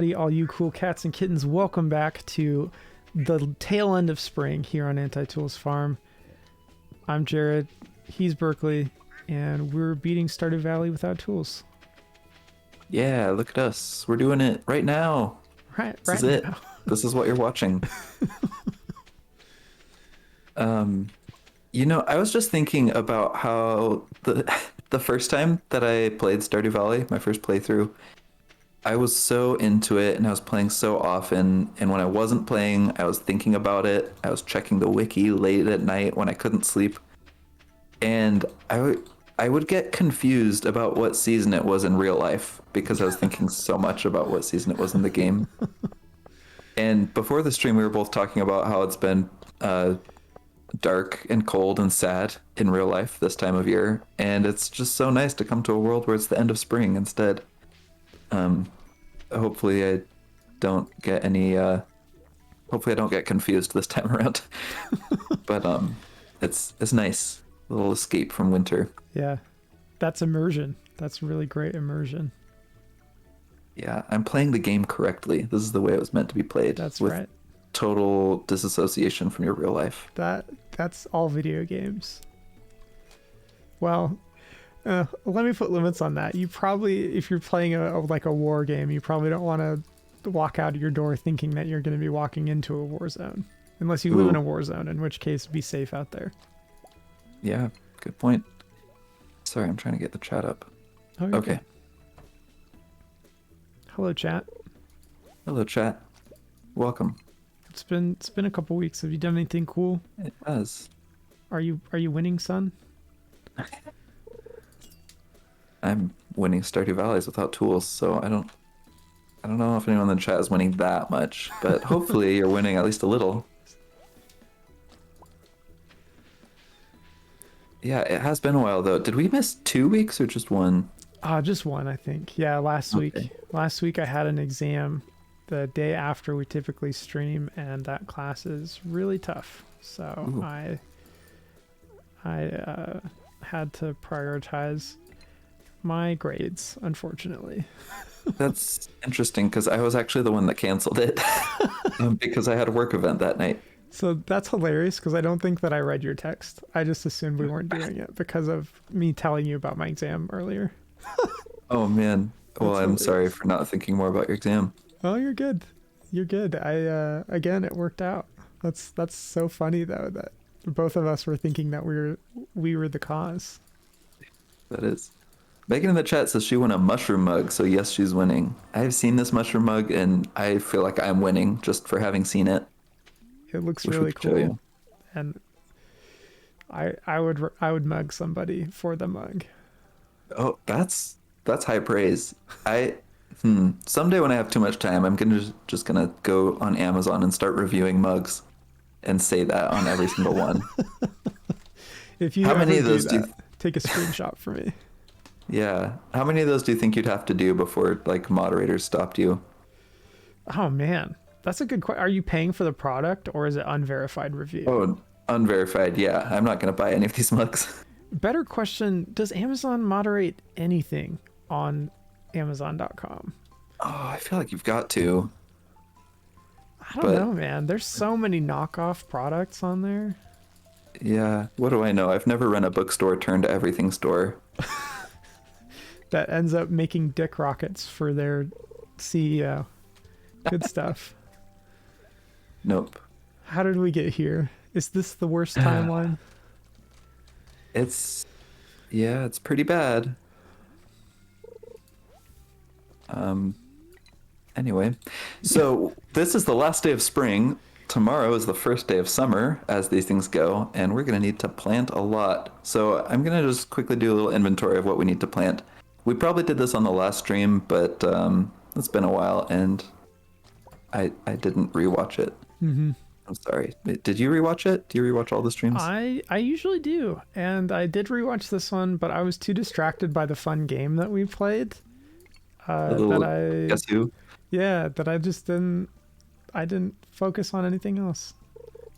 All you cool cats and kittens, welcome back to the tail end of spring here on Anti-Tools Farm. I'm Jared, he's Berkeley, and we're beating Stardew Valley without tools. Yeah, look at us. We're doing it right now. This Right is it. now. This is what you're watching. Um, I was just thinking about how the first time that I played Stardew Valley, my first playthrough, I was so into it and I was playing so often. And when I wasn't playing, I was thinking about it. I was checking the wiki late at night when I couldn't sleep. And I would get confused about what season it was in real life because I was thinking so much about what season it was in the game. And before the stream, we were both talking about how it's been dark and cold and sad in real life this time of year. And it's just so nice to come to a world where it's the end of spring instead. Hopefully I don't get any, hopefully I don't get confused this time around. But it's nice. A little escape from winter. Yeah, that's immersion. That's really great immersion. Yeah, I'm playing the game correctly. This is the way it was meant to be played. That's with right. Total disassociation from your real life. That's all video games. Well, let me put limits on that. You probably, if you're playing a war game, you probably don't want to walk out of your door thinking that you're going to be walking into a war zone, unless you live in a war zone, in which case be safe out there. Yeah, good point. Sorry, I'm trying to get the chat up. Oh, okay. Good. Hello, chat. Hello, chat. Welcome. It's been a couple weeks. Have you done anything cool? It has. Are you winning, son? I'm winning Stardew Valleys without tools, so I don't know if anyone in the chat is winning that much, but hopefully you're winning at least a little. Yeah, it has been a while though. Did we miss 2 weeks or just one? Just one, I think. Yeah, last week. Last week I had an exam the day after we typically stream, and that class is really tough. So Ooh. I had to prioritize my grades, unfortunately. That's interesting because I was actually the one that canceled it because I had a work event that night. So that's hilarious because I don't think that I read your text. I just assumed we weren't doing it because of me telling you about my exam earlier. Oh man. Well, That's I'm sorry hilarious. for not thinking more about your exam. Oh, you're good. You're good. Again, it worked out. That's so funny though that both of us were thinking that we were the cause. That is. Megan in the chat says she won a mushroom mug, so yes, she's winning. I've seen this mushroom mug and I feel like I'm winning just for having seen it. It looks Wish we really could show cool. you. And I would mug somebody for the mug. Oh, that's high praise. Someday when I have too much time, I'm just gonna go on Amazon and start reviewing mugs and say that on every single one. If you How ever many of do those that, take a screenshot for me. Yeah. How many of those do you think you'd have to do before like moderators stopped you? Oh man, that's a good question. Are you paying for the product or is it unverified review? Oh, unverified. Yeah, I'm not gonna buy any of these mugs. Better question, does Amazon moderate anything on Amazon.com? Oh, I feel like you've got to. I don't But know, man. There's so many knockoff products on there. yeah, what do I know? I've never run a bookstore turned everything store. That ends up making dick rockets for their CEO. Good stuff. Nope. How did we get here? Is this the worst timeline? It's pretty bad. Anyway, so this is the last day of spring. Tomorrow is the first day of summer, as these things go, and we're gonna need to plant a lot. So I'm gonna just quickly do a little inventory of what we need to plant. We probably did this on the last stream, but it's been a while, and I didn't rewatch it. Mm-hmm. I'm sorry. Did you rewatch it? Do you rewatch all the streams? I usually do, and I did rewatch this one, but I was too distracted by the fun game that we played. Guess who? That I just didn't focus on anything else.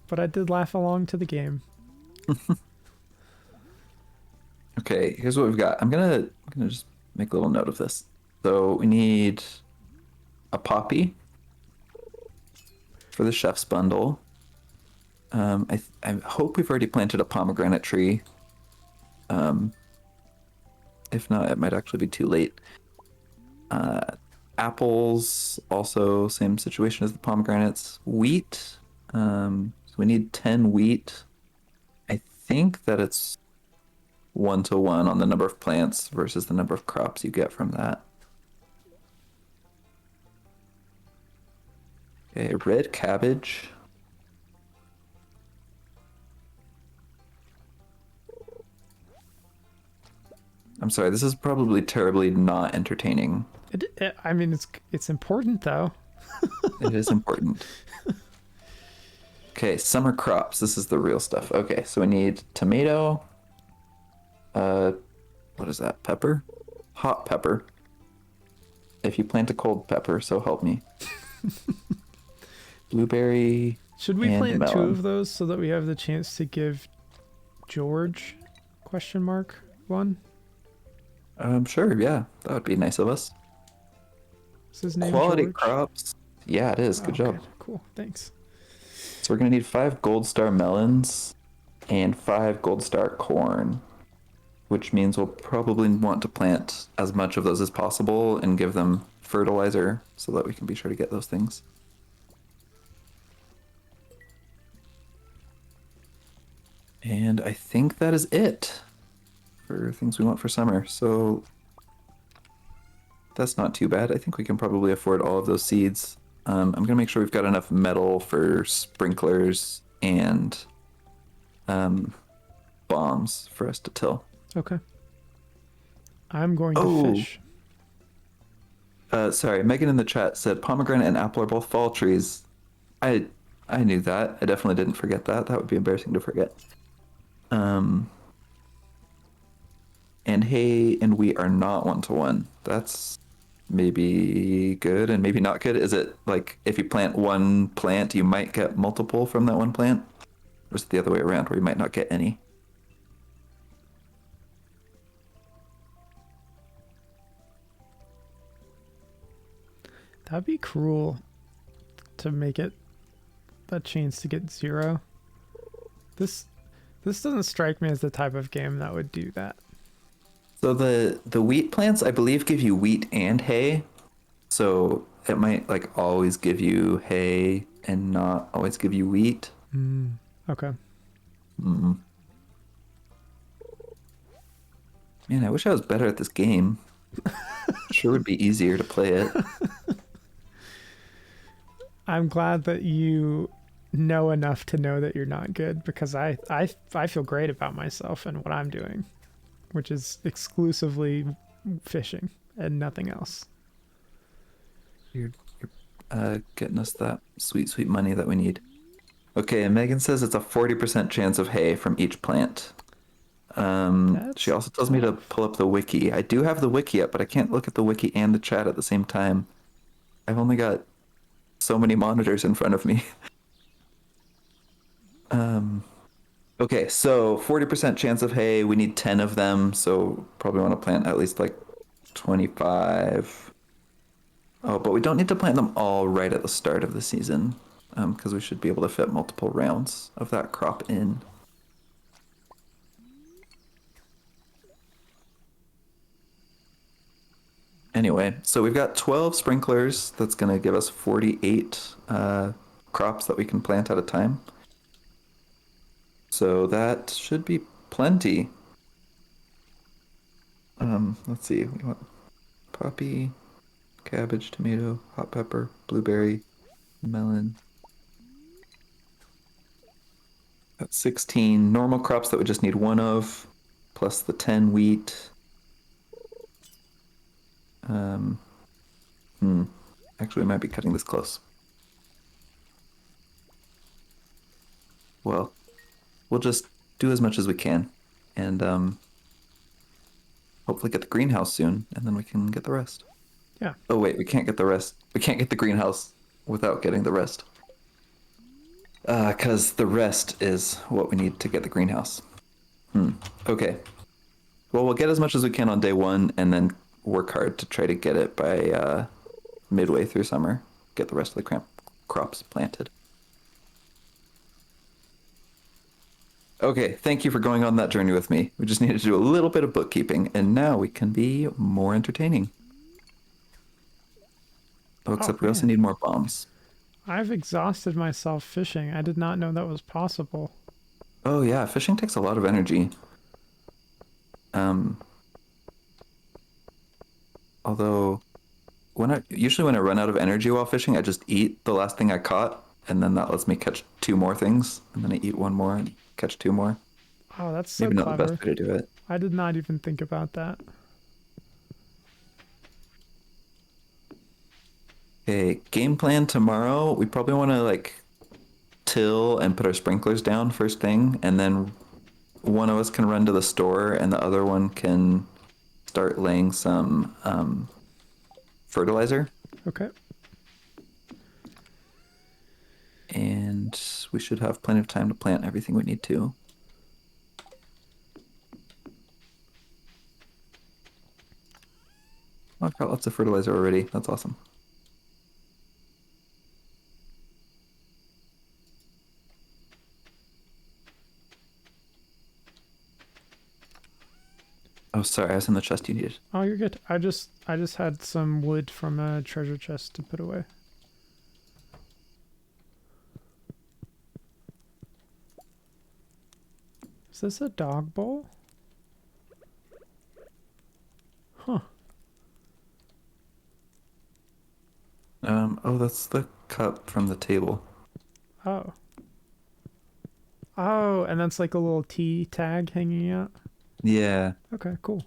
But I did laugh along to the game. Okay, here's what we've got. I'm gonna just make a little note of this. So we need a poppy for the chef's bundle. I hope we've already planted a pomegranate tree. If not, it might actually be too late. Apples, also same situation as the pomegranates. Wheat, so we need 10 wheat. I think that it's 1-to-1 on the number of plants versus the number of crops you get from that. Okay, red cabbage. I'm sorry, this is probably terribly not entertaining. I mean, it's important though. It is important. Okay, summer crops. This is the real stuff. Okay, so we need tomato. What is that? Pepper? Hot pepper. If you plant a cold pepper, so help me. Blueberry. Should we and plant melon. 2 of those so that we have the chance to give George one? Sure, yeah. That would be nice of us. Is his name Quality George? crops. Yeah, it is. Good job. Cool. Thanks. So we're gonna need 5 gold star melons and 5 gold star corn, which means we'll probably want to plant as much of those as possible and give them fertilizer so that we can be sure to get those things. And I think that is it for things we want for summer. So that's not too bad. I think we can probably afford all of those seeds. I'm going to make sure we've got enough metal for sprinklers and bombs for us to till. Okay. I'm going to fish. Sorry, Megan in the chat said pomegranate and apple are both fall trees. I knew that. I definitely didn't forget that. That would be embarrassing to forget. And hay and wheat are not 1-to-1. That's maybe good and maybe not good. Is it like if you plant one plant, you might get multiple from that one plant? Or is it the other way around where you might not get any? That'd be cruel to make it a chance to get 0. This doesn't strike me as the type of game that would do that. So the wheat plants, I believe, give you wheat and hay. So it might like always give you hay and not always give you wheat. Okay. Man, I wish I was better at this game. Sure would be easier to play it. I'm glad that you know enough to know that you're not good, because I feel great about myself and what I'm doing, which is exclusively fishing and nothing else. You're getting us that sweet, sweet money that we need. Okay, and Megan says it's a 40% chance of hay from each plant. She also tells me to pull up the wiki. I do have the wiki up, but I can't look at the wiki and the chat at the same time. I've only got so many monitors in front of me. Okay, so 40% chance of hay. We need 10 of them, so probably want to plant at least like 25. Oh, but we don't need to plant them all right at the start of the season, because we should be able to fit multiple rounds of that crop in. Anyway, so we've got 12 sprinklers. That's going to give us 48 crops that we can plant at a time. So that should be plenty. Let's see. We want poppy, cabbage, tomato, hot pepper, blueberry, melon. That's 16 normal crops that we just need 1 of, plus the 10 wheat. Actually, we might be cutting this close. Well, we'll just do as much as we can, and hopefully get the greenhouse soon, and then we can get the rest. Yeah. Oh wait, we can't get the rest. We can't get the greenhouse without getting the rest. Because the rest is what we need to get the greenhouse. Okay. Well, we'll get as much as we can on day 1, and then work hard to try to get it by midway through summer, get the rest of the crops planted. Okay, thank you for going on that journey with me. We just needed to do a little bit of bookkeeping, and now we can be more entertaining. Oh, Oh except we also man, need more bombs. I've exhausted myself fishing. I did not know that was possible. Oh yeah, fishing takes a lot of energy. Um, although usually when I run out of energy while fishing, I just eat the last thing I caught, and then that lets me catch two more things, and then I eat one more and catch two more. Oh, that's so Maybe not the best clever. way to do it. I did not even think about that. Okay, game plan tomorrow. We probably want to like till and put our sprinklers down first thing, and then one of us can run to the store, and the other one can start laying some fertilizer. Okay. And we should have plenty of time to plant everything we need to. Oh, I've got lots of fertilizer already. That's awesome. Oh, sorry, I was in the chest you needed. Oh, you're good. I just had some wood from a treasure chest to put away. Is this a dog bowl? Huh. Oh, that's the cup from the table. Oh. Oh, and that's like a little T tag hanging out. Yeah. Okay, cool.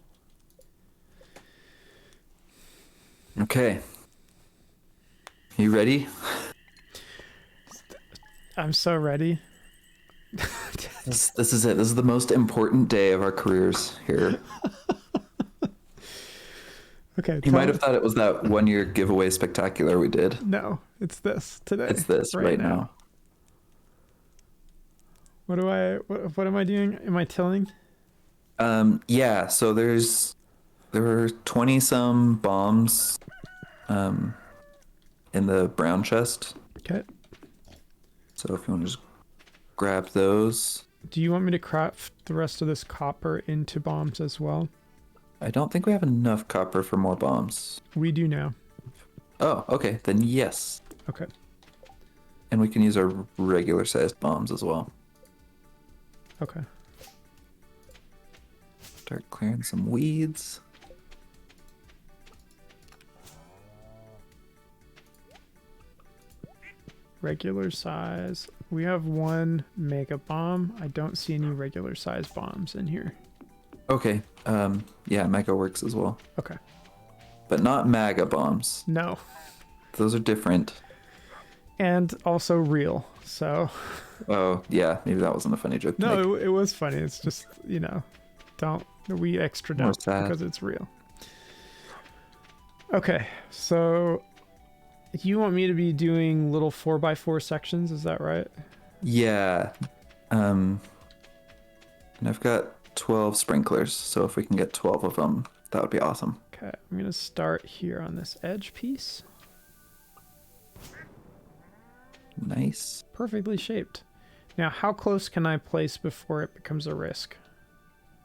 Okay. You ready? I'm so ready. This is it. This is the most important day of our careers here. Okay, You might have thought it was that 1 year giveaway spectacular we did. No, it's this today. It's this right now. What am I doing? Am I tilling? Yeah, so there were 20 some bombs in the brown chest. Okay. So if you want to just grab those. Do you want me to craft the rest of this copper into bombs as well? I don't think we have enough copper for more bombs. We do now. Oh, okay, then yes. Okay. And we can use our regular sized bombs as well. Okay. Start clearing some weeds. Regular size. We have one mega bomb. I don't see any regular size bombs in here. Okay, yeah, mega works as well. Okay. But not maga bombs. No. Those are different. And also real. So. Oh, yeah, maybe that wasn't a funny joke. No, it was funny. It's just, we extra More don't sad. because it's real. Okay, so you want me to be doing little 4x4 sections, is that right? Yeah. And I've got 12 sprinklers, so if we can get 12 of them, that would be awesome. Okay, I'm gonna start here on this edge piece. Nice. Perfectly shaped. Now, how close can I place before it becomes a risk?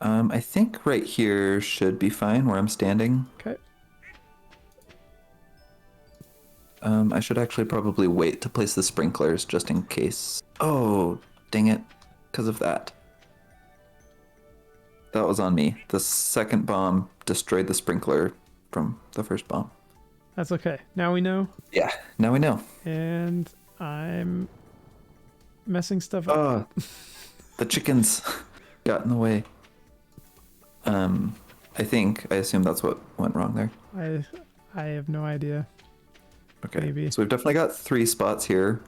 I think right here should be fine where I'm standing. Okay. I should actually probably wait to place the sprinklers just in case. Oh, dang it. Because of that. That was on me. The second bomb destroyed the sprinkler from the first bomb. That's okay. Now we know. Yeah, now we know. And I'm messing stuff up. Oh, the chickens got in the way. I assume that's what went wrong there. I have no idea. Okay. Maybe. So we've definitely got 3 spots here.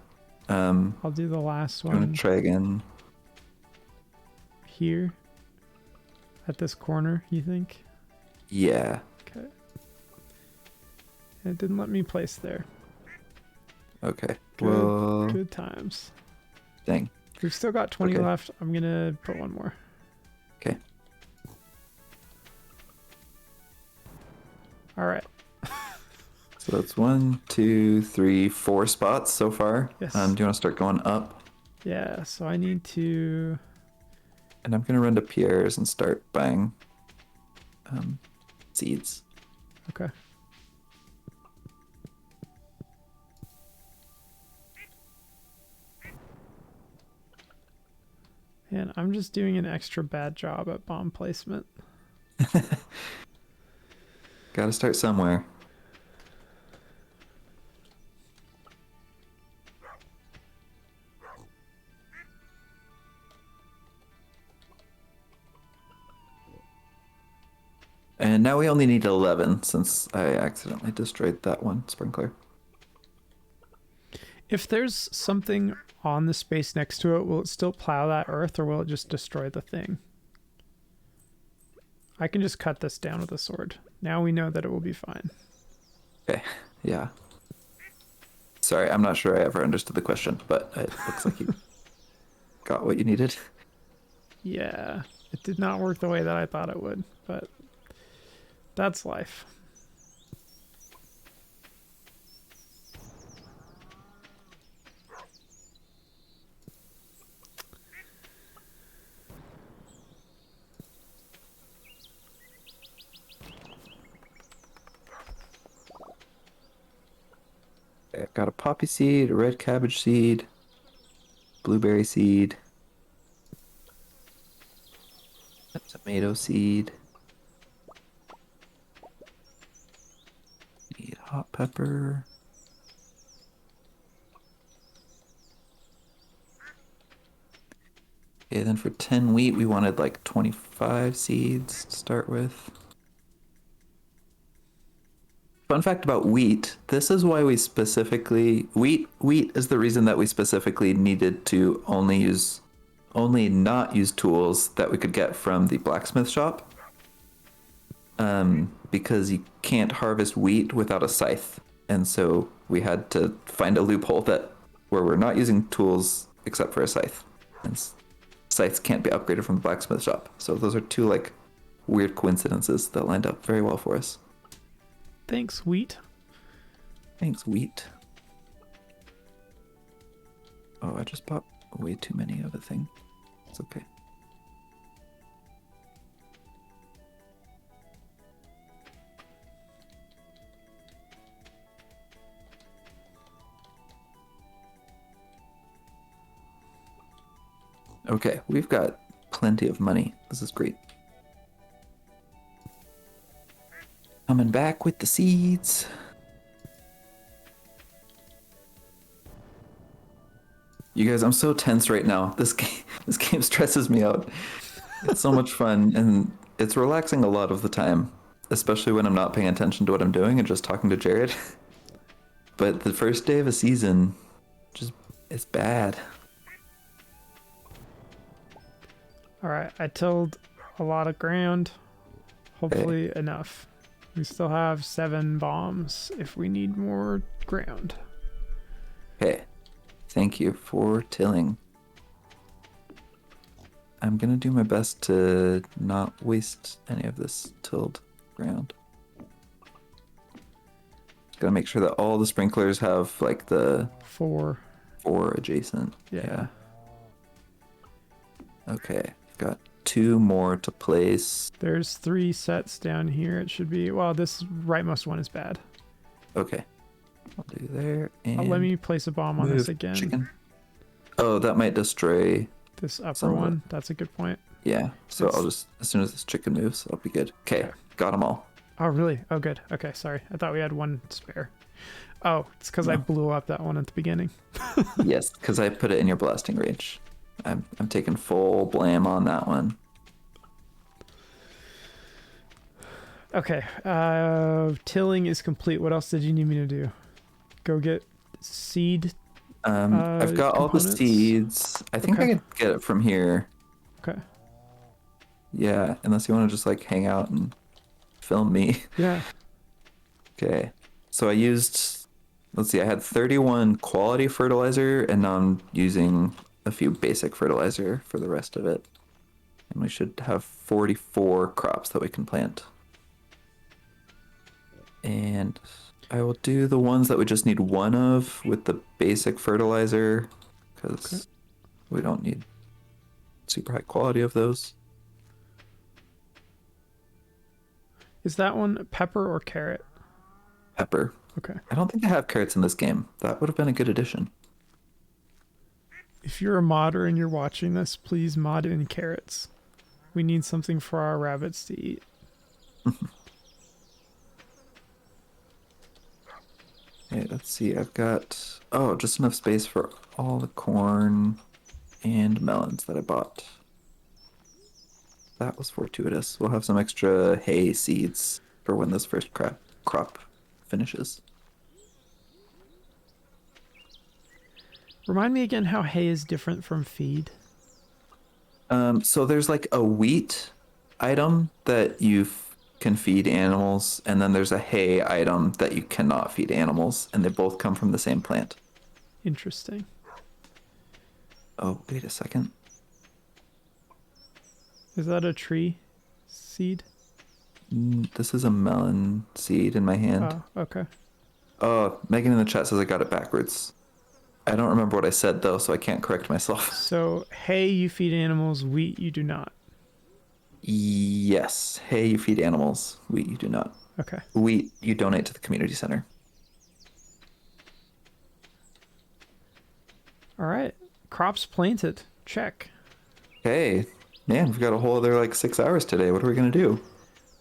I'll do the last I'm gonna one try again. here. At this corner, you think? Yeah. Okay. It didn't let me place there. Okay. Good, Well, good times. dang. We've still got 20 Okay. left. I'm gonna put one more. Okay. All right. So that's 1, 2, 3, 4 spots so far. Yes. Do you want to start going up? Yeah, so I need to... And I'm going to run to Pierre's and start buying seeds. Okay. And I'm just doing an extra bad job at bomb placement. Got to start somewhere. And now we only need 11 since I accidentally destroyed that one sprinkler. If there's something on the space next to it, will it still plow that earth or will it just destroy the thing? I can just cut this down with a sword. Now we know that it will be fine. Okay, yeah. Sorry, I'm not sure I ever understood the question, but it looks like you got what you needed. Yeah, it did not work the way that I thought it would, but that's life. Okay, I've got a poppy seed, a red cabbage seed, blueberry seed, a tomato seed. Need hot pepper. Okay, then for 10 wheat, we wanted like 25 seeds to start with. Fun fact about wheat, this is why we specifically wheat is the reason that we specifically needed to only not use tools that we could get from the blacksmith shop. Because you can't harvest wheat without a scythe. And so we had to find a loophole where we're not using tools except for a scythe. And scythes can't be upgraded from the blacksmith shop. So those are two like weird coincidences that lined up very well for us. Thanks, wheat. Thanks, wheat. Oh, I just bought way too many of a thing. It's okay. Okay, we've got plenty of money. This is great. Coming back with the seeds. You guys, I'm so tense right now. This game stresses me out. It's so much fun and it's relaxing a lot of the time, especially when I'm not paying attention to what I'm doing and just talking to Jared. But the first day of a season, just it's bad. All right, I tilled a lot of ground. Hopefully enough. We still have 7 bombs if we need more ground. Okay. Thank you for tilling. I'm gonna do my best to not waste any of this tilled ground. Gotta make sure that all the sprinklers have like the 4. 4 adjacent. Yeah. Okay, I've got 2 more to place. There's 3 sets down here. It should be, well, this rightmost one is bad. Okay, I'll do there. And Let me place a bomb on this again. Chicken. Oh, that might destroy This upper some of one. That's a good point. Yeah, so I'll just, as soon as this chicken moves, I'll be good. Okay, got them all. Oh, really? Oh, good. Okay, sorry. I thought we had 1 spare. Oh, it's because I blew up that one at the beginning. Yes, because I put it in your blasting range. I'm taking full blame on that one. Okay, tilling is complete. What else did you need me to do? Go get seed. I've got all the components? seeds. I think I Okay. could get it from here. Okay. Yeah, unless you want to just like hang out and film me. Yeah. Okay, so I used, let's see, I had 31 quality fertilizer, and now I'm using a few basic fertilizer for the rest of it. And we should have 44 crops that we can plant. And I will do the ones that we just need one of with the basic fertilizer Okay. because we don't need super high quality of those. Is that one pepper or carrot? Pepper. Okay. I don't think I have carrots in this game. That would have been a good addition. If you're a modder and you're watching this, please mod in carrots. We need something for our rabbits to eat. Okay, let's see. I've got, oh, just enough space for all the corn and melons that I bought. That was fortuitous. We'll have some extra hay seeds for when this first crop finishes. Remind me again how hay is different from feed. So there's like a wheat item that can feed animals, and then there's a hay item that you cannot feed animals, and they both come from the same plant. Interesting. Oh, wait a second. Is that a tree seed? This is a melon seed in my hand. Oh, okay. Oh, Megan in the chat says I got it backwards. I don't remember what I said though, so I can't correct myself. So hay you feed animals, wheat you do not. Yes, hay you feed animals, wheat you do not. Okay. Wheat you donate to the community center. All right. Crops planted. Check. Hey, man, we've got a whole other like 6 hours today. What are we gonna do?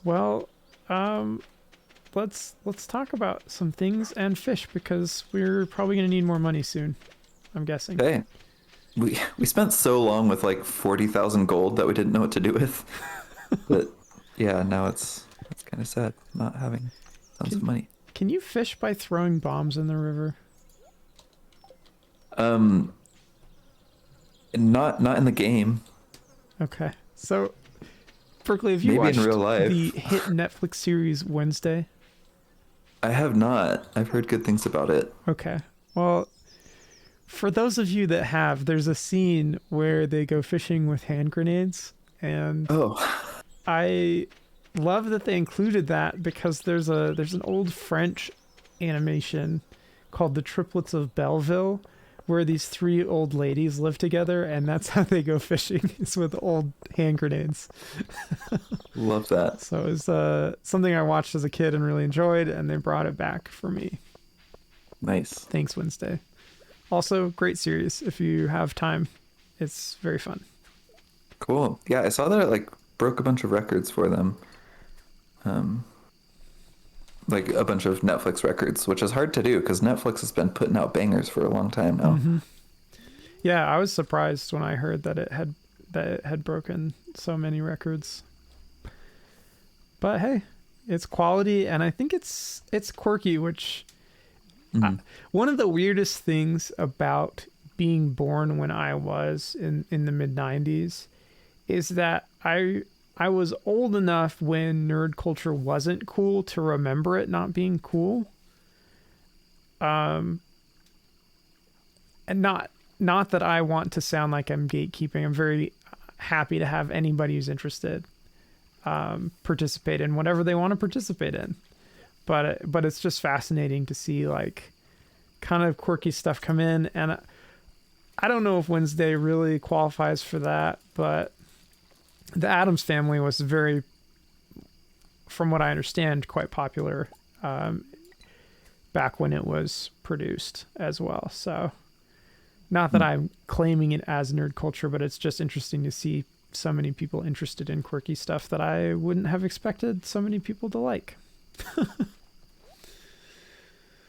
Well, let's talk about some things and fish because we're probably gonna need more money soon. I'm guessing. Hey, we spent so long with like 40,000 gold that we didn't know what to do with. But yeah, now it's kind of sad not having tons of money. Can you fish by throwing bombs in the river? Not in the game. Okay. So, Berkeley, have you Maybe watched in real life. the hit Netflix series Wednesday? I have not. I've heard good things about it. Okay. Well, for those of you that have, there's a scene where they go fishing with hand grenades, and Oh, I love that they included that because there's an old French animation called The Triplets of Belleville where these three old ladies live together, and that's how they go fishing is with old hand grenades. love that. So it's something I watched as a kid and really enjoyed, and they brought it back for me. Nice. Thanks, Wednesday. Also, great series if you have time. It's very fun. Cool. Yeah, I saw that it like broke a bunch of records for them. Like a bunch of Netflix records, which is hard to do because Netflix has been putting out bangers for a long time now. Mm-hmm. Yeah, I was surprised when I heard that it had broken so many records. But hey, it's quality, and I think it's quirky, which one of the weirdest things about being born when I was in the mid 90s is that I was old enough when nerd culture wasn't cool to remember it not being cool. And not that I want to sound like I'm gatekeeping. I'm very happy to have anybody who's interested participate in whatever they want to participate in. But it's just fascinating to see like kind of quirky stuff come in, and I don't know if Wednesday really qualifies for that, but the Addams Family was very, from what I understand, quite popular back when it was produced as well. So not that I'm claiming it as nerd culture, but it's just interesting to see so many people interested in quirky stuff that I wouldn't have expected so many people to like.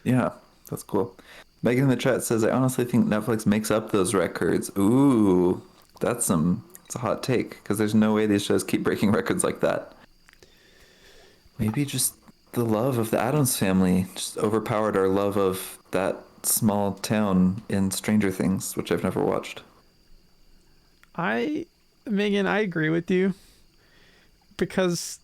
Yeah, that's cool. Megan in the chat says, I honestly think Netflix makes up those records. Ooh, it's a hot take because there's no way these shows keep breaking records like that. Maybe just the love of the Addams Family just overpowered our love of that small town in Stranger Things, which I've never watched. Megan, I agree with you because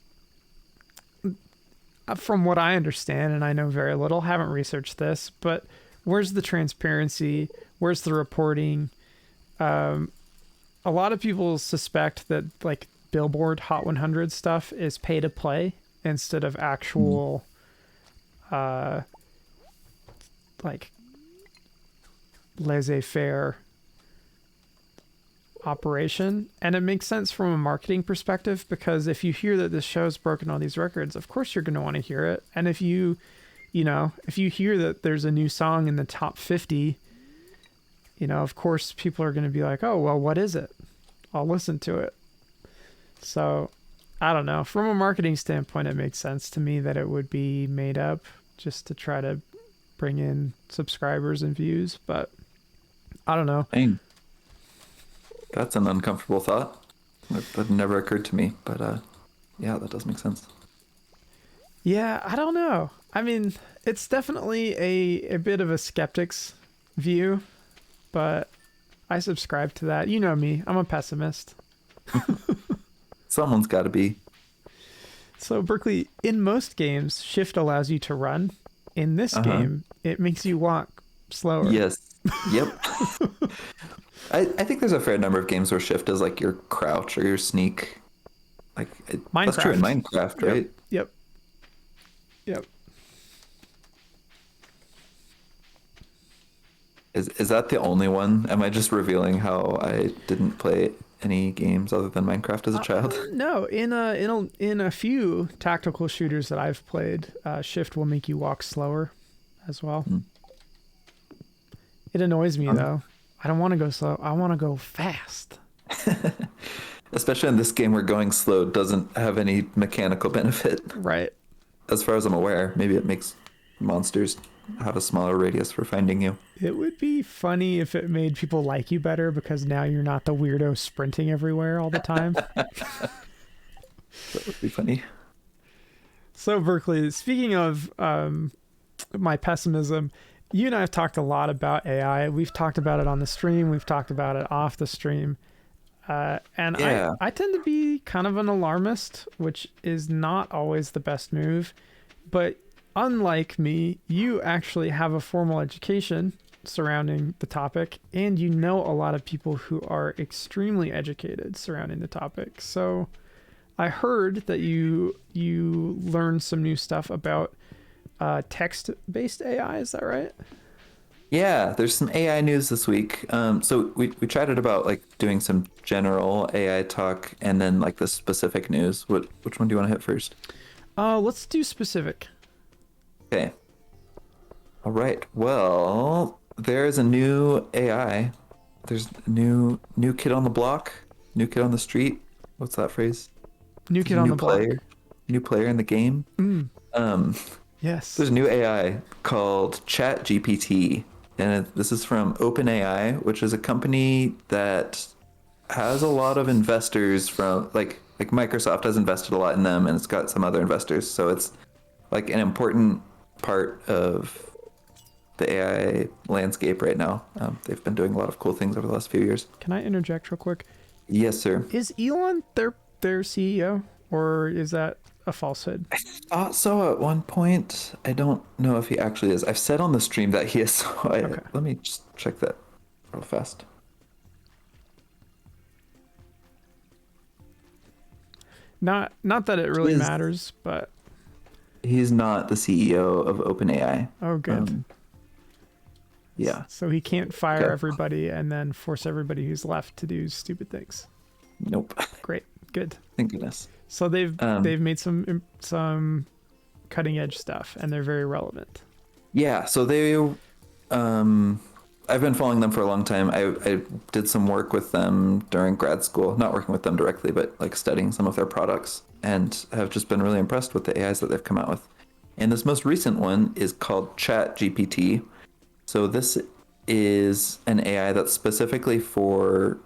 from what I understand, and I know very little, haven't researched this, but where's the transparency? Where's the reporting? A lot of people suspect that like Billboard Hot 100 stuff is pay to play instead of actual like laissez-faire operation, and it makes sense from a marketing perspective, because if you hear that this show's broken all these records, of course you're going to want to hear it. And if you hear that there's a new song in the top 50, of course people are going to be like, oh well, what is it? I'll listen to it. So I don't know, from a marketing standpoint, it makes sense to me that it would be made up just to try to bring in subscribers and views, but I don't know. Dang. That's an uncomfortable thought. That never occurred to me, but yeah, that does make sense. Yeah, I don't know. I mean, it's definitely a bit of a skeptic's view, but I subscribe to that. You know me, I'm a pessimist. Someone's got to be. So, Berkeley, in most games, shift allows you to run. In this game, it makes you walk slower. Yes. Yep. I think there's a fair number of games where shift is like your crouch or your sneak. Like that's true in Minecraft, right? Yep. Is that the only one? Am I just revealing how I didn't play any games other than Minecraft as a child? No, in a few tactical shooters that I've played, shift will make you walk slower as well. It annoys me though. I don't want to go slow. I want to go fast. Especially in this game where going slow doesn't have any mechanical benefit. Right. As far as I'm aware, maybe it makes monsters have a smaller radius for finding you. It would be funny if it made people like you better, because now you're not the weirdo sprinting everywhere all the time. That would be funny. So, Berkeley, speaking of my pessimism, you and I have talked a lot about AI. We've talked about it on the stream. We've talked about it off the stream. I tend to be kind of an alarmist, which is not always the best move. But unlike me, you actually have a formal education surrounding the topic, and you know a lot of people who are extremely educated surrounding the topic. So I heard that you learned some new stuff about text-based AI. Is that right? Yeah, there's some AI news this week. So we chatted about like doing some general AI talk and then like the specific news. Which one do you want to hit first? Let's do specific. Okay. All right. Well, there's a new AI. There's a new kid on the block, new kid on the street. What's that phrase? New kid on the block. New player in the game. Yes. There's a new AI called ChatGPT, and this is from OpenAI, which is a company that has a lot of investors from like Microsoft has invested a lot in them, and it's got some other investors. So it's like an important part of the AI landscape right now. They've been doing a lot of cool things over the last few years. Can I interject real quick? Yes, sir. Is Elon their CEO, or is that a falsehood? I thought so at one point. I don't know if he actually is. I've said on the stream that he is. So Okay. Let me just check that real fast. Not that it really matters, but He's not the CEO of OpenAI. oh, good. Yeah. So he can't fire Okay. everybody and then force everybody who's left to do stupid things. Nope. Great, good. Thank goodness. So they've made some cutting edge stuff, and they're very relevant. Yeah. So I've been following them for a long time. I did some work with them during grad school, not working with them directly, but like studying some of their products, and have just been really impressed with the AIs that they've come out with. And this most recent one is called ChatGPT. So this is an AI that's specifically for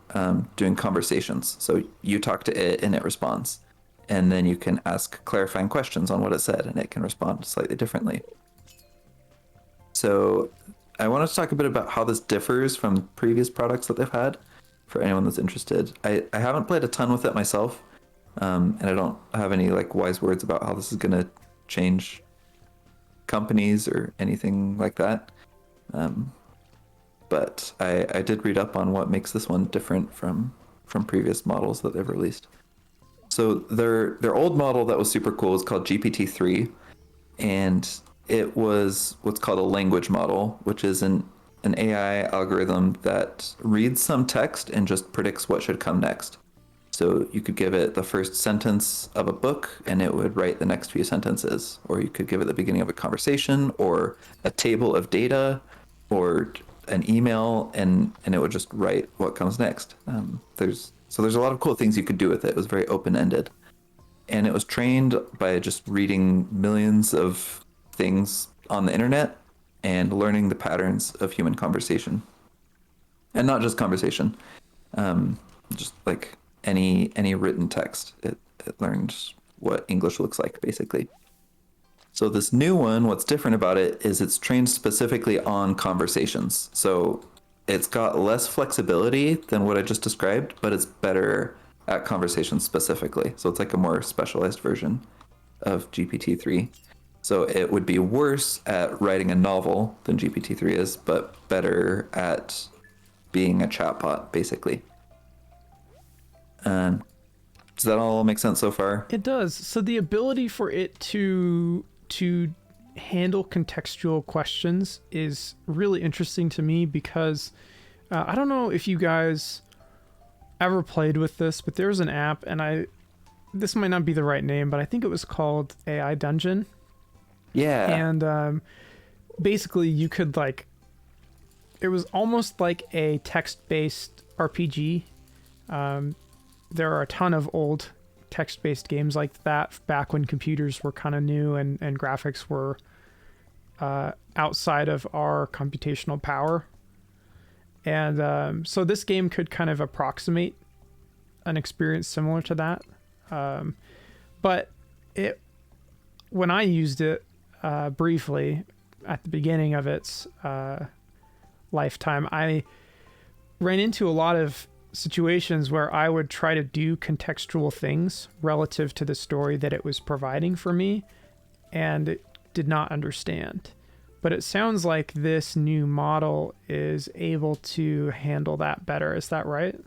doing conversations. So you talk to it and it responds. And then you can ask clarifying questions on what it said and it can respond slightly differently. So I want to talk a bit about how this differs from previous products that they've had for anyone that's interested. I haven't played a ton with it myself, and I don't have any like wise words about how this is going to change companies or anything like that. But I did read up on what makes this one different from previous models that they've released. So their old model that was super cool is called GPT-3, and it was what's called a language model, which is an AI algorithm that reads some text and just predicts what should come next. So you could give it the first sentence of a book and it would write the next few sentences. Or you could give it the beginning of a conversation or a table of data or an email and it would just write what comes next. There's a lot of cool things you could do with it. It was very open-ended. And it was trained by just reading millions of things on the internet and learning the patterns of human conversation. And not just conversation, just like any written text. It learned what English looks like, basically. So this new one, what's different about it is it's trained specifically on conversations. So it's got less flexibility than what I just described, but it's better at conversations specifically. So it's like a more specialized version of GPT-3. So it would be worse at writing a novel than GPT-3 is, but better at being a chatbot, basically. Does that all make sense so far? It does. So the ability for it to handle contextual questions is really interesting to me because I don't know if you guys ever played with this, but there's an app, and this might not be the right name, but I think it was called AI Dungeon. Yeah. And basically you could it was almost like a text-based RPG. There are a ton of old text-based games like that back when computers were kind of new and graphics were outside of our computational power. And so this game could kind of approximate an experience similar to that. But when I used it briefly at the beginning of its lifetime, I ran into a lot of situations where I would try to do contextual things relative to the story that it was providing for me, and it did not understand. But it sounds like this new model is able to handle that better. Is that right?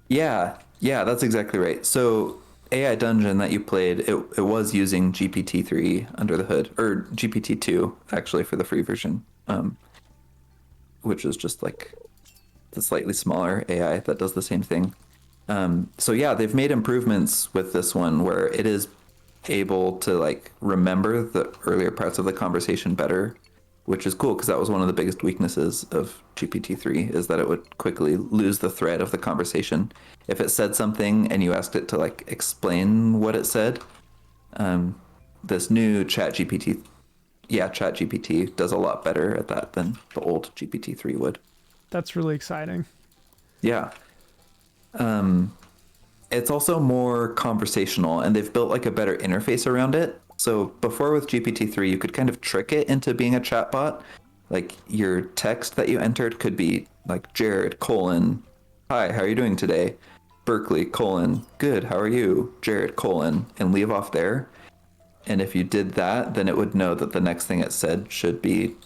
Yeah, that's exactly right. So AI Dungeon that you played, it was using GPT-3 under the hood, or GPT-2 actually for the free version, which is just like the slightly smaller AI that does the same thing. So yeah, they've made improvements with this one where it is able to remember the earlier parts of the conversation better, which is cool because that was one of the biggest weaknesses of GPT-3 is that it would quickly lose the thread of the conversation. If it said something and you asked it to explain what it said, this new ChatGPT does a lot better at that than the old GPT-3 would. That's really exciting. Yeah. It's also more conversational and they've built a better interface around it. So before with GPT-3, you could kind of trick it into being a chatbot. Your text that you entered could be Jared, hi, how are you doing today? Berkeley, good, how are you? Jared, and leave off there. And if you did that, then it would know that the next thing it said should be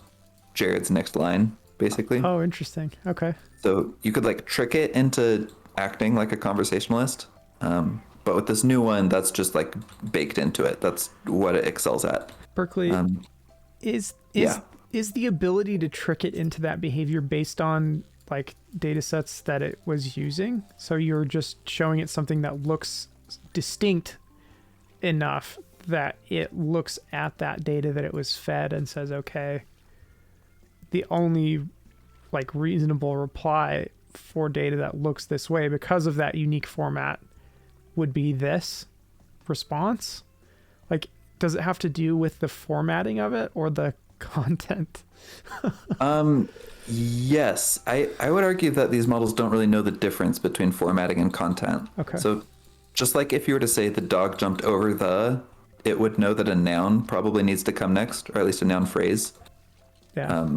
Jared's next line, basically. Oh, interesting. Okay. So you could trick it into acting like a conversationalist. But with this new one, that's just baked into it. That's what it excels at. Berkeley, is the ability to trick it into that behavior based on data sets that it was using? So you're just showing it something that looks distinct enough that it looks at that data that it was fed and says, okay, the only reasonable reply for data that looks this way because of that unique format would be this response. Does it have to do with the formatting of it or the content? Yes, I would argue that these models don't really know the difference between formatting and content. Okay. So just if you were to say the dog jumped over it would know that a noun probably needs to come next, or at least a noun phrase. Yeah.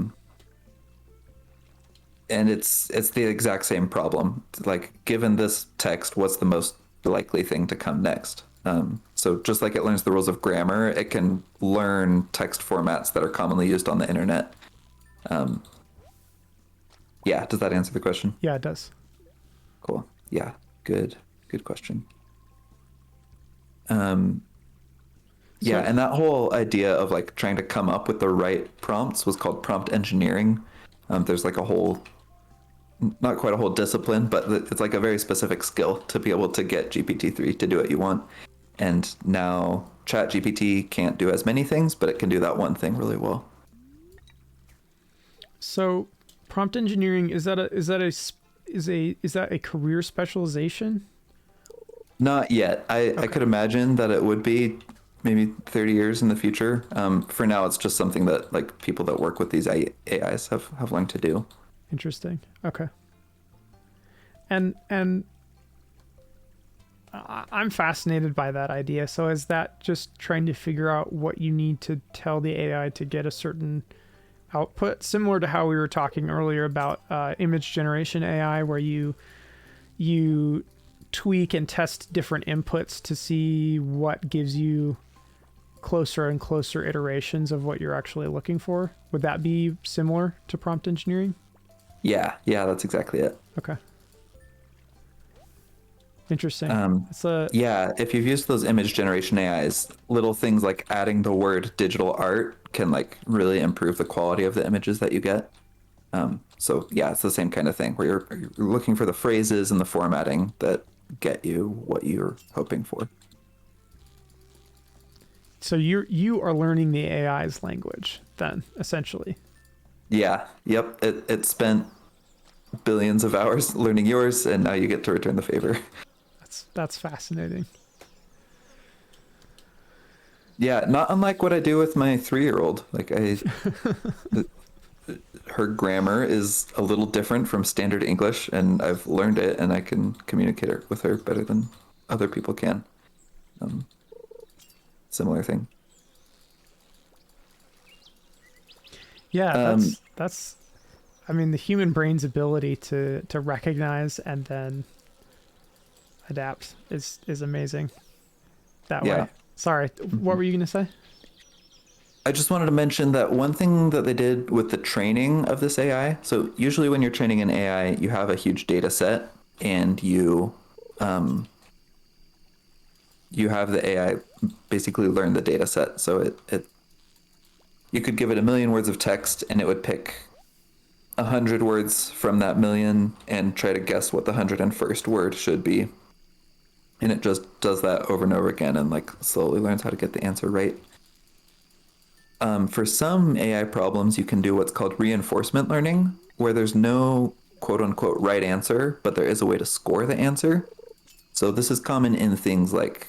And it's the exact same problem. Given this text, what's the most likely thing to come next? So just like it learns the rules of grammar, it can learn text formats that are commonly used on the internet. Yeah, does that answer the question? Yeah, it does. Cool. Yeah, good question. Yeah, So and that whole idea of like trying to come up with the right prompts was called prompt engineering. There's like a whole, not quite a whole discipline, but it's like a very specific skill to be able to get GPT-3 to do what you want. And now ChatGPT can't do as many things, but it can do that one thing really well. so prompt engineering, is that a career specialization? Not yet. I Okay. could imagine that it would be maybe 30 years in the future. For now, it's just something that like people that work with these AIs have learned to do. Interesting. Okay. And I'm fascinated by that idea. So is that just trying to figure out what you need to tell the AI to get a certain output, similar to how we were talking earlier about image generation AI, where you tweak and test different inputs to see what gives you closer and closer iterations of what you're actually looking for? Would that be similar to prompt engineering? Yeah, that's exactly it. Okay. Interesting. Um, It's a yeah, if you've used those image generation AIs, little things like adding the word digital art can like really improve the quality of the images that you get. So yeah, it's the same kind of thing where you're looking for the phrases and the formatting that get you what you're hoping for. so you are learning the AI's language then, essentially. Yeah, yep. It spent billions of hours learning yours, and now you get to return the favor. That's fascinating. Yeah, not unlike what I do with my 3-year-old. Like her grammar is a little different from standard English, and I've learned it, and I can communicate it with her better than other people can. Um, Similar thing. Yeah, Um, that's I mean the human brain's ability to recognize and then adapt is amazing that yeah. way. Sorry, what Mhm. were you going to say? I just wanted to mention that one thing that they did with the training of this AI. So usually when you're training an AI, you have a huge data set and um, you have the AI basically learn the data set. So it you could give it 1 million words of text and it would pick 100 words from that million and try to guess what the 101st word should be. And it just does that over and over again and like slowly learns how to get the answer right. For some AI problems, you can do what's called reinforcement learning, where there's no quote unquote right answer, but there is a way to score the answer. So this is common in things like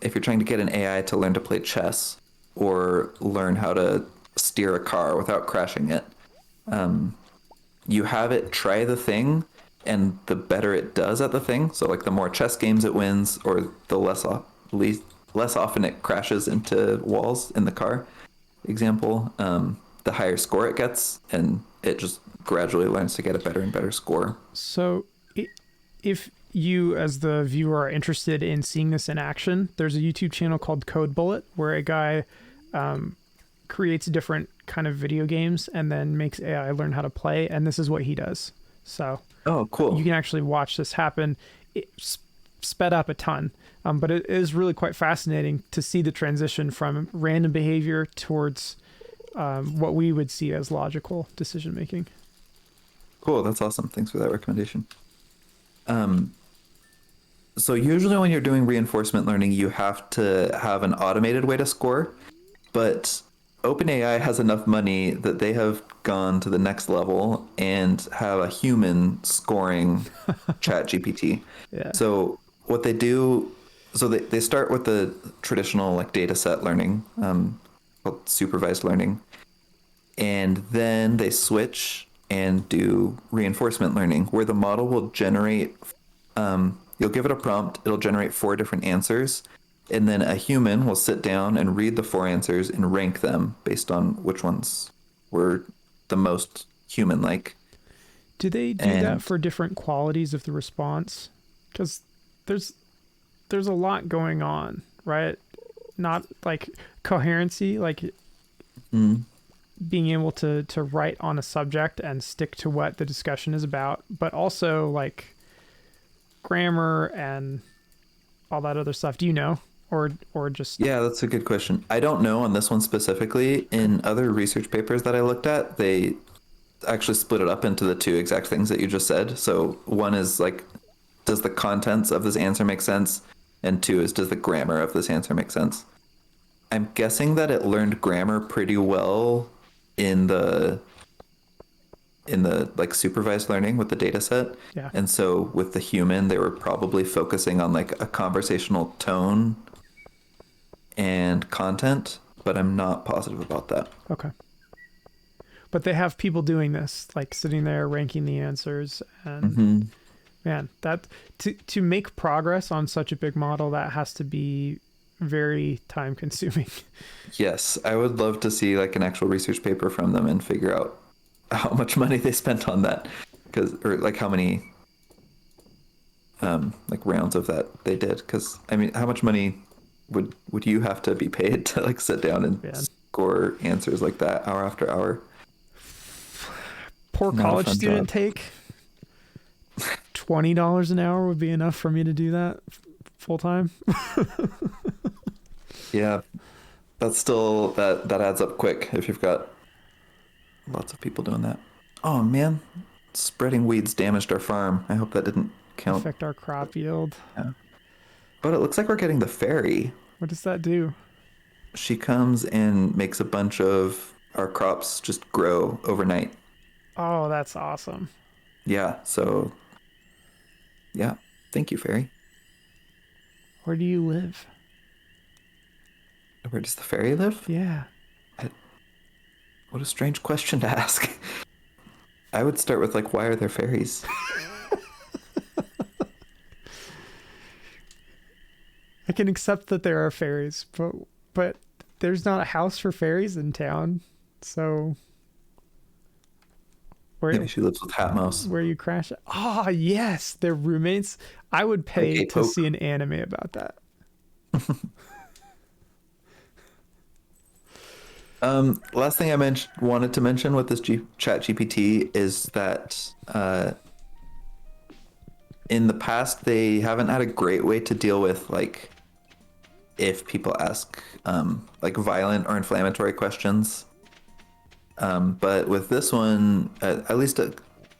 if you're trying to get an AI to learn to play chess or learn how to steer a car without crashing it. You have it try the thing, and the better it does at the thing, so like the more chess games it wins, or the less often it crashes into walls in the car, example, the higher score it gets, and it just gradually learns to get a better and better score. So, if you, as the viewer, are interested in seeing this in action, there's a YouTube channel called Code Bullet where a guy creates different kind of video games and then makes AI learn how to play, and this is what he does. So Oh, you cool. can actually watch this happen. It's sped up a ton, but it is really quite fascinating to see the transition from random behavior towards what we would see as logical decision making. Cool. That's awesome. Thanks for that recommendation. Um, so usually when you're doing reinforcement learning, you have to have an automated way to score, but OpenAI has enough money that they have gone to the next level and have a human scoring ChatGPT. Yeah. So what they do, so they start with the traditional like data set learning, called supervised learning, and then they switch and do reinforcement learning, where the model will generate. You'll give it a prompt; it'll generate 4 different answers, and then a human will sit down and read the 4 answers and rank them based on which ones were the most human-like. Do they do that And for different qualities of the response? Because there's there's a lot going on, right? Not like coherency, like mm, being able to write on a subject and stick to what the discussion is about, but also like grammar and all that other stuff. Do you know? or just Yeah, that's a good question. I don't know on this one specifically. In other research papers that I looked at, they actually split it up into the two exact things that you just said. So one is like, does the contents of this answer make sense? And two is, does the grammar of this answer make sense? I'm guessing that it learned grammar pretty well in the like supervised learning with the data set. yeah. And so with the human, they were probably focusing on like a conversational tone and content, but I'm not positive about that. Okay. But they have people doing this, like sitting there ranking the answers, and Hmm. man, that to make progress on such a big model, that has to be very time consuming. Yes, I would love to see like an actual research paper from them and figure out how much money they spent on that, because or like how many like rounds of that they did. Because I mean, how much money would you have to be paid to like sit down and Man, score answers like that hour after hour? poor Not a college fun student job. take $20 an hour would be enough for me to do that full time. Yeah, that's still that adds up quick if you've got lots of people doing that. Oh man, spreading weeds damaged our farm. I hope that didn't count. Affect our crop yield. Yeah. But it looks like we're getting the fairy. What does that do? She comes and makes a bunch of our crops just grow overnight. Oh, that's awesome. Yeah, so yeah. Thank you, fairy. Where do you live? Where does the fairy live? Yeah. I- What a strange question to ask. I would start with like, why are there fairies? I can accept that there are fairies, but there's not a house for fairies in town. So Maybe where she lives with Hatmouse. where you crash? Ah, yes, they're roommates. I would Like pay a to Pope. see an anime about that. Last thing I wanted to mention with this Chat GPT is that in the past they haven't had a great way to deal with like if people ask like violent or inflammatory questions. But with this one, at least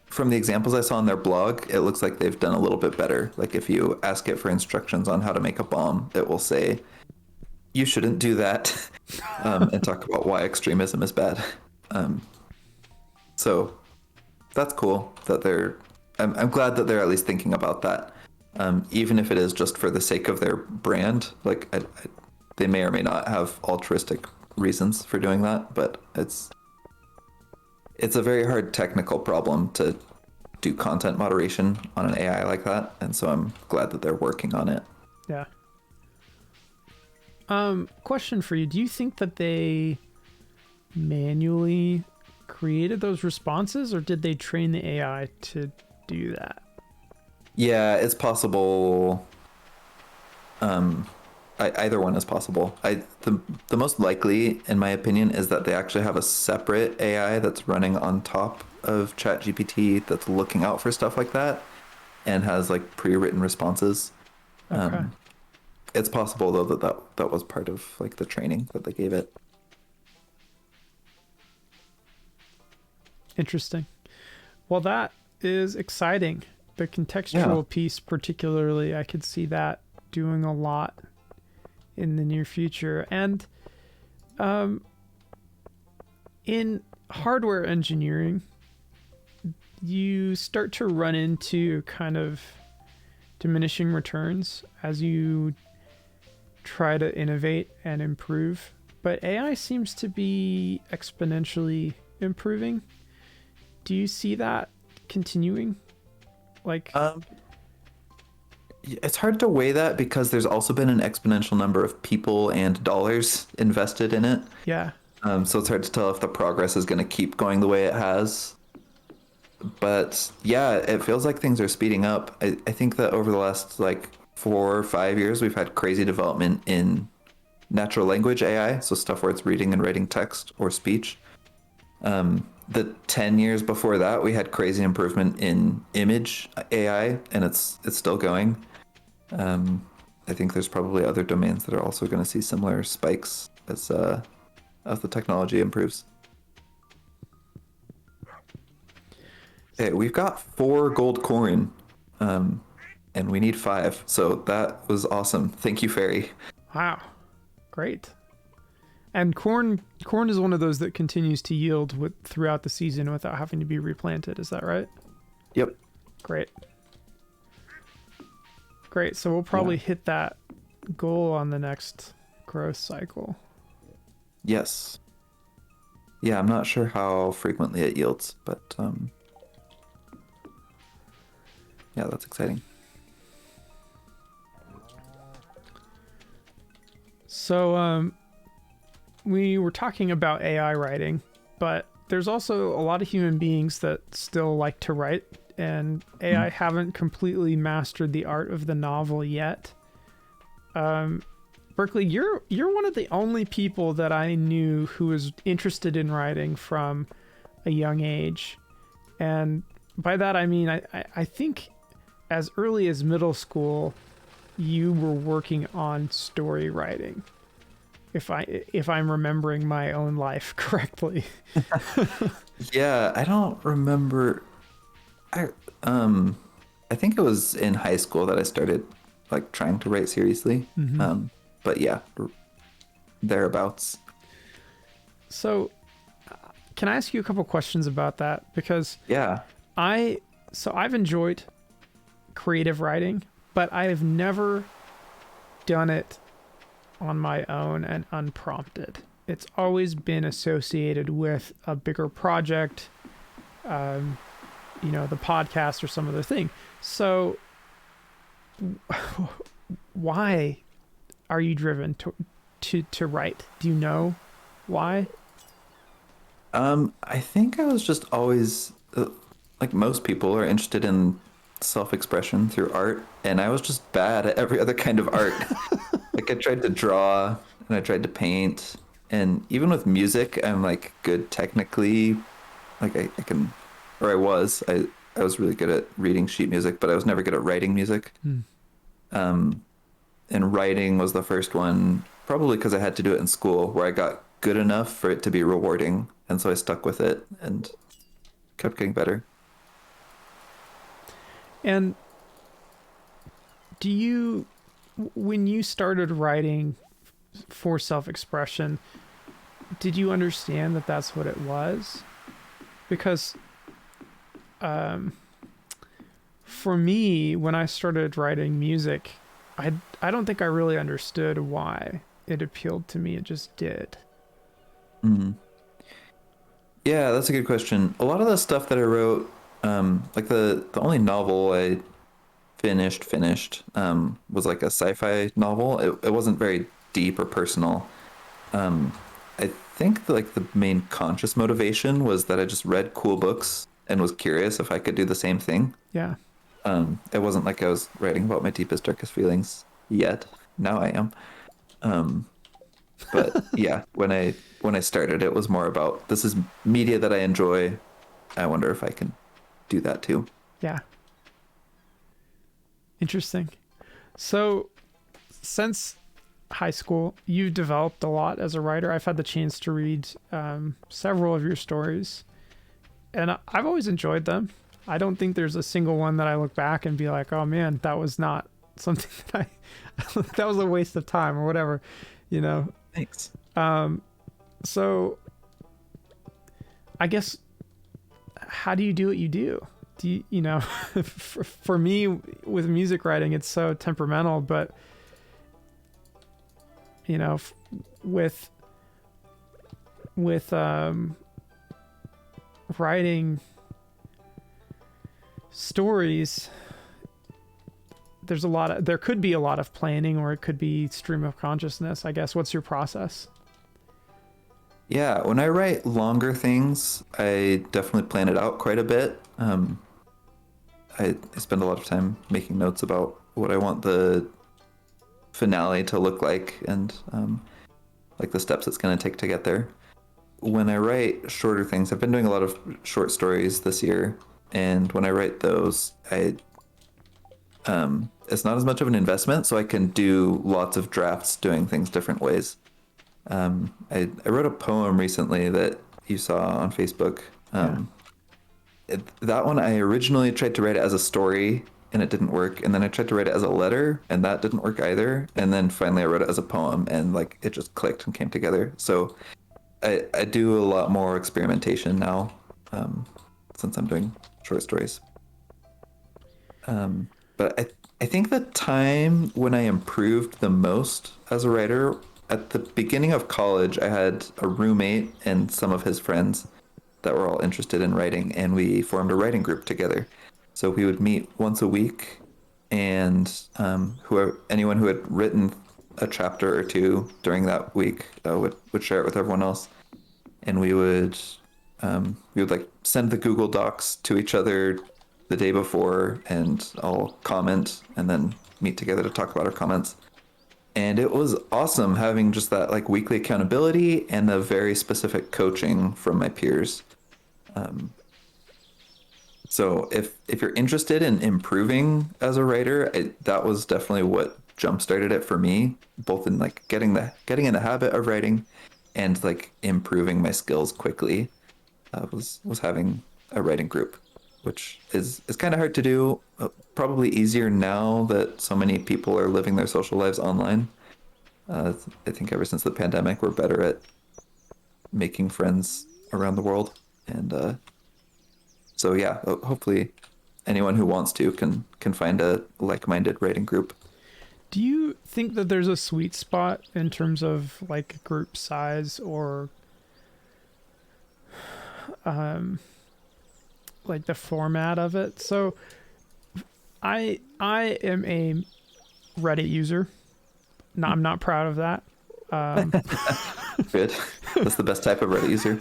from the examples I saw on their blog, it looks like they've done a little bit better. Like if you ask it for instructions on how to make a bomb, it will say, you shouldn't do that, and talk about why extremism is bad. Um, so that's cool that I'm glad that they're at least thinking about that. Even if it is just for the sake of their brand, like they may or may not have altruistic reasons for doing that, but it's a very hard technical problem to do content moderation on an AI like that, and so I'm glad that they're working on it. Yeah. Question for you. Do you think that they manually created those responses, or did they train the AI to do that? Yeah, it's possible. Either one is possible. The most likely, in my opinion, is that they actually have a separate AI that's running on top of ChatGPT that's looking out for stuff like that and has like pre-written responses. Okay. It's possible though that was part of like the training that they gave it. Interesting. Well, that is exciting. The contextual piece, particularly, I could see that doing a lot in the near future. And in hardware engineering, you start to run into kind of diminishing returns as you try to innovate and improve. But AI seems to be exponentially improving. Do you see that continuing? Like, It's hard to weigh that because there's also been an exponential number of people and dollars invested in it. yeah, So it's hard to tell if the progress is going to keep going the way it has. But yeah, it feels like things are speeding up. I think that over the last like 4 or 5 years, we've had crazy development in natural language AI, so stuff where it's reading and writing text or speech. The 10 years before that, we had crazy improvement in image AI, and it's still going. I think there's probably other domains that are also going to see similar spikes as the technology improves. Hey, we've got 4 gold coin, and we need 5. So that was awesome. Thank you, Fairy. Wow, great. And corn is one of those that continues to yield throughout the season without having to be replanted. Is that right? Yep. Great. Great. So we'll probably hit that goal on the next growth cycle. Yes. Yeah, I'm not sure how frequently it yields, but yeah, that's exciting. So we were talking about AI writing, but there's also a lot of human beings that still like to write, and AI haven't completely mastered the art of the novel yet. Berkeley, you're one of the only people that I knew who was interested in writing from a young age. And by that I mean I think as early as middle school you were working on story writing. If I'm remembering my own life correctly. Yeah, I don't remember. I I think it was in high school that I started like trying to write seriously. But yeah, thereabouts. So, can I ask you a couple questions about that? Because Yeah. I've enjoyed creative writing, but I have never done it on my own and unprompted. It's always been associated with a bigger project, the podcast or some other thing. So, why are you driven to write? Do you know why? I think I was just always like most people are interested in self-expression through art, and I was just bad at every other kind of art. Like I tried to draw and I tried to paint, and even with music, I'm like good technically. Like I can, or I was. I was really good at reading sheet music, but I was never good at writing music. And writing was the first one, probably because I had to do it in school, where I got good enough for it to be rewarding, and so I stuck with it and kept getting better. And when you started writing for self-expression, did you understand that that's what it was? Because for me, when I started writing music, I don't think I really understood why it appealed to me. It just did. Yeah, that's a good question. A lot of the stuff that I wrote, like the only novel I finished, was like a sci-fi novel. It wasn't very deep or personal. I think like the main conscious motivation was that I just read cool books and was curious if I could do the same thing. Yeah. It wasn't like I was writing about my deepest, darkest feelings yet. Now I am. But yeah, when I started, it was more about this is media that I enjoy. I wonder if I can do that too. Yeah. Interesting. So, since high school, you've developed a lot as a writer. I've had the chance to read several of your stories, and I've always enjoyed them. I don't think there's a single one that I look back and be like, oh man, that was not something that that was a waste of time or whatever, Thanks. So I guess, how do you do what you do? Do you, for me with music writing, it's so temperamental, but with writing stories, there could be a lot of planning, or it could be stream of consciousness, I guess. What's your process? Yeah, when I write longer things, I definitely plan it out quite a bit. I spend a lot of time making notes about what I want the finale to look like, and like the steps it's going to take to get there. When I write shorter things, I've been doing a lot of short stories this year, and when I write those, I it's not as much of an investment, so I can do lots of drafts doing things different ways. I wrote a poem recently that you saw on Facebook. Yeah. That one I originally tried to write it as a story and it didn't work. And then I tried to write it as a letter and that didn't work either. And then finally I wrote it as a poem and like it just clicked and came together. So I do a lot more experimentation now, um, since I'm doing short stories. But I think the time when I improved the most as a writer, at the beginning of college, I had a roommate and some of his friends that were all interested in writing, and we formed a writing group together. So we would meet once a week, and whoever, anyone who had written a chapter or two during that week would share it with everyone else, and we would like send the Google Docs to each other the day before, and I'll comment, and then meet together to talk about our comments. And it was awesome having just that like weekly accountability and the very specific coaching from my peers. So if you're interested in improving as a writer, that was definitely what jump started it for me, both in like getting in the habit of writing and like improving my skills quickly. Was having a writing group, which is kind of hard to do. Probably easier now that so many people are living their social lives online. I think ever since the pandemic, we're better at making friends around the world, and so yeah, hopefully anyone who wants to can find a like-minded writing group. Do you think that there's a sweet spot in terms of like group size or like the format of it? So I am a Reddit user. No, I'm not proud of that. Good. That's the best type of Reddit user.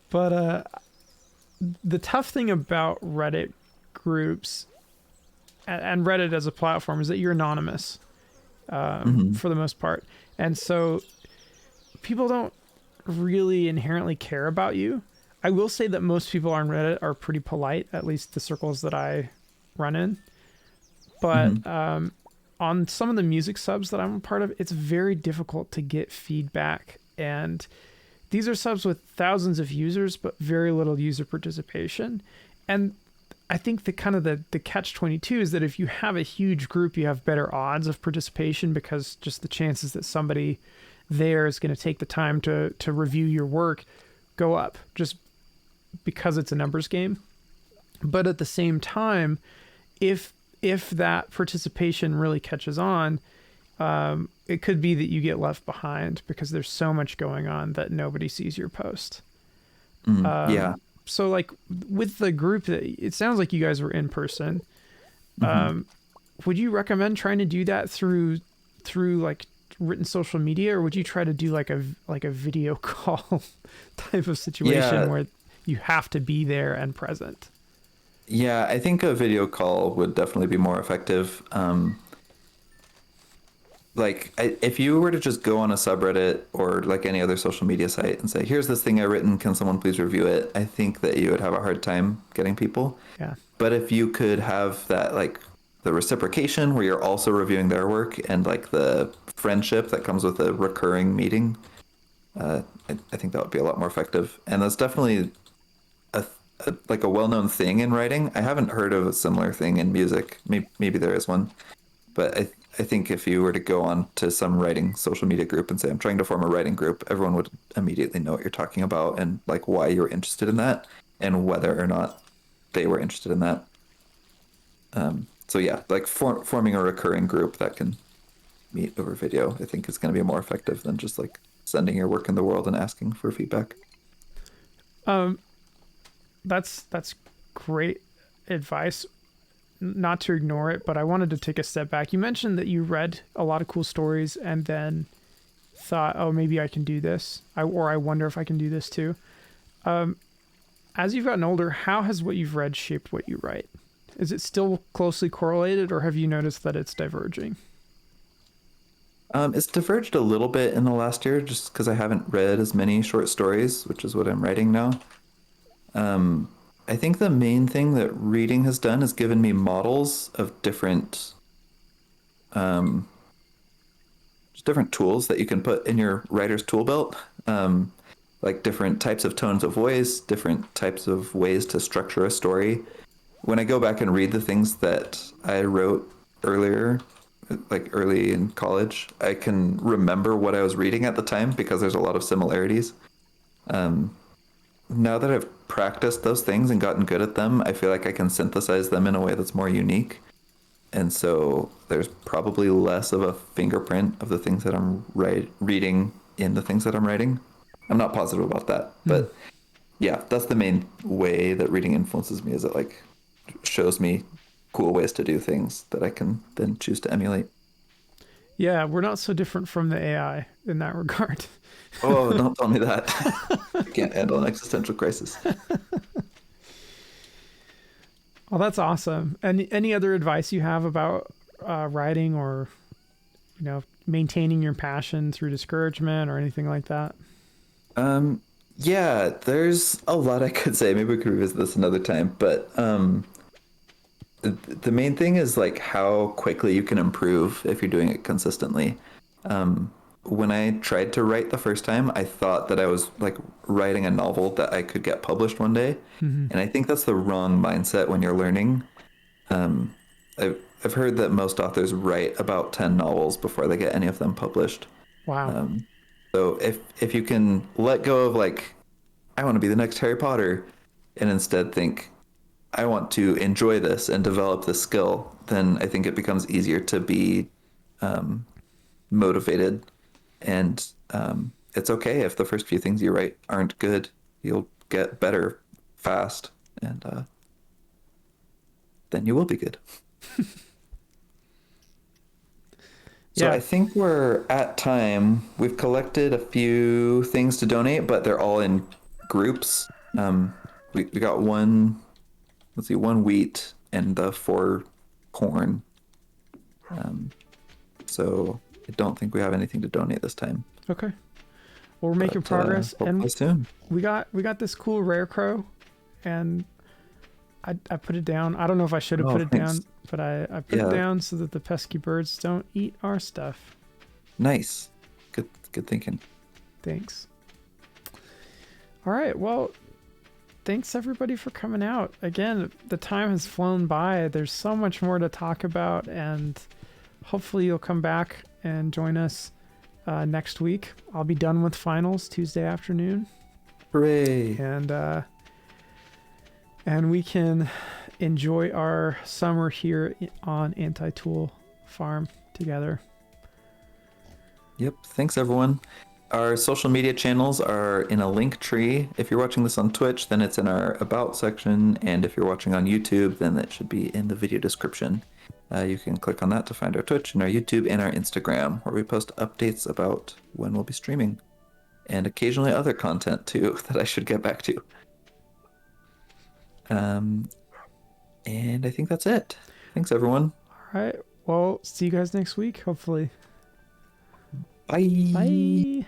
But the tough thing about Reddit groups and Reddit as a platform is that you're anonymous for the most part. And so people don't really inherently care about you. I will say that most people on Reddit are pretty polite, at least the circles that I run in. But on some of the music subs that I'm a part of, it's very difficult to get feedback. And these are subs with thousands of users, but very little user participation. And I think the catch-22 is that if you have a huge group, you have better odds of participation because just the chances that somebody there is going to take the time to review your work go up just because it's a numbers game. But at the same time, if that participation really catches on, it could be that you get left behind because there's so much going on that nobody sees your post. Yeah. So like with the group, it sounds like you guys were in person. Would you recommend trying to do that through like written social media, or would you try to do like a video call type of situation where you have to be there and present? Yeah, I think a video call would definitely be more effective. If you were to just go on a subreddit or like any other social media site and say, here's this thing I've written, can someone please review it? I think that you would have a hard time getting people. Yeah. But if you could have that, like the reciprocation where you're also reviewing their work and like the friendship that comes with a recurring meeting, I think that would be a lot more effective. And that's definitely like a well-known thing in writing. I haven't heard of a similar thing in music. Maybe there is one. But I think if you were to go on to some writing social media group and say, I'm trying to form a writing group, everyone would immediately know what you're talking about and like why you're interested in that and whether or not they were interested in that. So yeah, like forming a recurring group that can meet over video, I think is going to be more effective than just like sending your work in the world and asking for feedback. That's great advice. Not to ignore it, but I wanted to take a step back. You mentioned that you read a lot of cool stories and then thought, oh, maybe I can do this. I wonder if I can do this too. As you've gotten older, how has what you've read shaped what you write? Is it still closely correlated, or have you noticed that it's diverging? It's diverged a little bit in the last year just because I haven't read as many short stories, which is what I'm writing now. I think the main thing that reading has done is given me models of um, different tools that you can put in your writer's tool belt. Like different types of tones of voice, different types of ways to structure a story. When I go back and read the things that I wrote earlier, like early in college, I can remember what I was reading at the time because there's a lot of similarities. Now that I've practiced those things and gotten good at them, I feel like I can synthesize them in a way that's more unique. And so there's probably less of a fingerprint of the things that I'm reading in the things that I'm writing. I'm not positive about that, Hmm. but yeah, that's the main way that reading influences me is it like shows me cool ways to do things that I can then choose to emulate. Yeah, we're not so different from the AI in that regard. Oh, don't tell me that. I can't handle an existential crisis. Well, that's awesome. And any other advice you have about writing or maintaining your passion through discouragement or anything like that? Um, yeah, there's a lot I could say. Maybe we could revisit this another time, but the main thing is like how quickly you can improve if you're doing it consistently. When I tried to write the first time, I thought that I was like writing a novel that I could get published one day. Hmm. And I think that's the wrong mindset when you're learning. Um, I've heard that most authors write about 10 novels before they get any of them published. Wow. Um, so if you can let go of like, I want to be the next Harry Potter, and instead think, I want to enjoy this and develop this skill, then I think it becomes easier to be um, motivated. And it's okay if the first few things you write aren't good. You'll get better fast, and then you will be good. So Yeah. I think we're at time. We've collected a few things to donate, but they're all in groups. We got one, let's see, one wheat and the four corn. Um, so I don't think we have anything to donate this time, Okay. Well, we're making but progress, and hopefully soon. we got this cool rare crow, and I put it down. I don't know if I should have Oh, put it thanks. down, but I put it Yeah, down so that the pesky birds don't eat our stuff. nice. Good thinking. Thanks. All right. Well, thanks everybody for coming out. Again, the time has flown by. There's so much more to talk about, and hopefully you'll come back and join us next week. I'll be done with finals Tuesday afternoon, Hooray! and we can enjoy our summer here on Anti-Tool Farm together. Yep. Thanks, everyone. Our social media channels are in a link tree. If you're watching this on Twitch, then it's in our About section. And if you're watching on YouTube, then it should be in the video description. You can click on that to find our Twitch and our YouTube and our Instagram, where we post updates about when we'll be streaming. And occasionally other content, too, that I should get back to. And I think that's it. Thanks, everyone. All right. Well, see you guys next week, hopefully. Bye. Bye.